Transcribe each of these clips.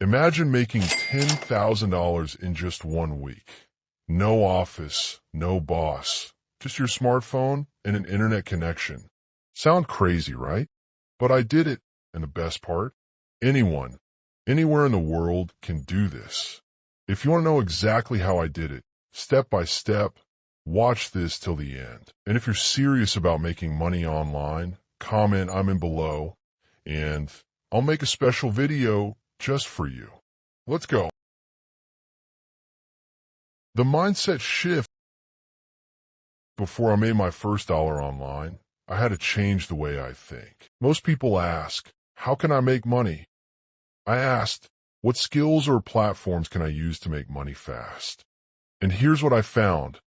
Imagine making $10,000 in just 1 week. No office, no boss, just your smartphone and an internet connection. Sound crazy, right? But I did it, and the best part? Anyone, anywhere in the world can do this. If you want to know exactly how I did it, step by step, watch this till the end. And if you're serious about making money online, comment I'm in below, and I'll make a special video just for you. Let's go. The mindset shift. Before I made my first dollar online, I had to change the way I think. Most people ask, how can I make money? I asked, what skills or platforms can I use to make money fast? And here's what I found.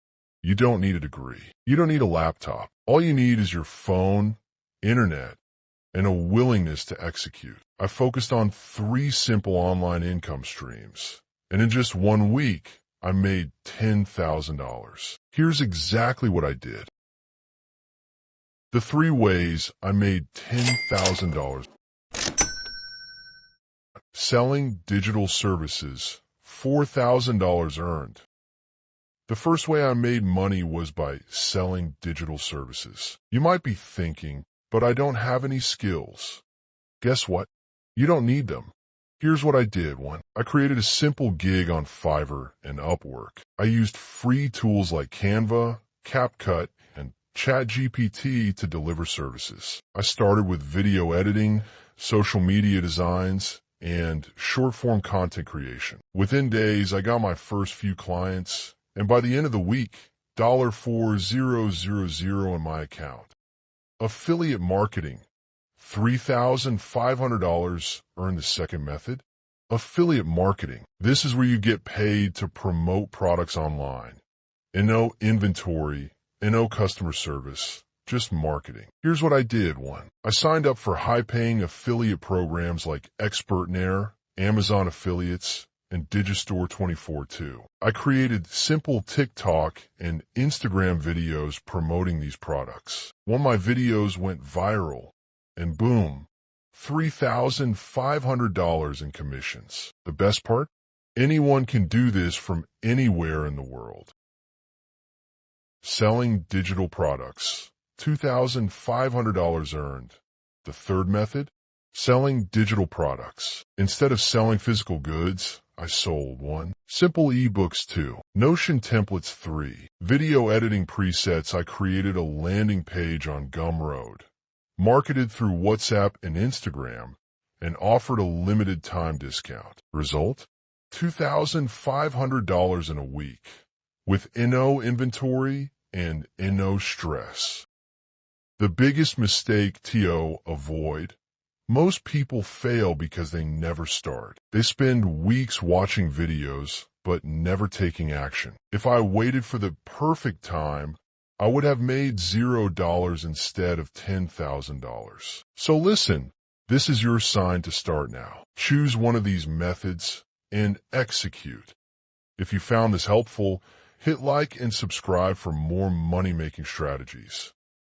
You don't need a degree. You don't need a laptop. All you need is your phone, internet, and a willingness to execute. I focused on 3 simple online income streams, and in just 1 week, I made $10,000. Here's exactly what I did. The 3 ways I made $10,000. Selling digital services, $4,000 earned. The first way I made money was by selling digital services. You might be thinking, but I don't have any skills. Guess what? You don't need them. Here's what I did. 1. I created a simple gig on Fiverr and Upwork. I used free tools like Canva, CapCut, and ChatGPT to deliver services. I started with video editing, social media designs, and short-form content creation. Within days, I got my first few clients, and by the end of the week, $4,000 in my account. Affiliate marketing. $3,500 earned the second method. Affiliate marketing. This is where you get paid to promote products online. And no inventory, and no customer service, just marketing. Here's what I did. 1. I signed up for high-paying affiliate programs like Expertnaire, Amazon Affiliates, and Digistore 24/2. I created simple TikTok and Instagram videos promoting these products. One of my videos went viral, and boom, $3,500 in commissions. The best part? Anyone can do this from anywhere in the world. Selling digital products, $2,500 earned. The third method? Selling digital products. Instead of selling physical goods, I sold 1. Simple ebooks 2. Notion templates 3. Video editing presets. I created a landing page on Gumroad, marketed through WhatsApp and Instagram, and offered a limited time discount. Result? $2,500 in a week, with no inventory and no stress. The biggest mistake to avoid. Most people fail because they never start. They spend weeks watching videos, but never taking action. If I waited for the perfect time, I would have made $0 instead of $10,000. So listen, this is your sign to start now. Choose one of these methods and execute. If you found this helpful, hit like and subscribe for more money-making strategies.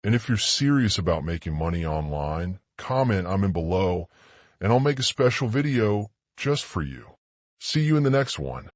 And if you're serious about making money online, comment I'm in below, and I'll make a special video just for you. See you in the next one.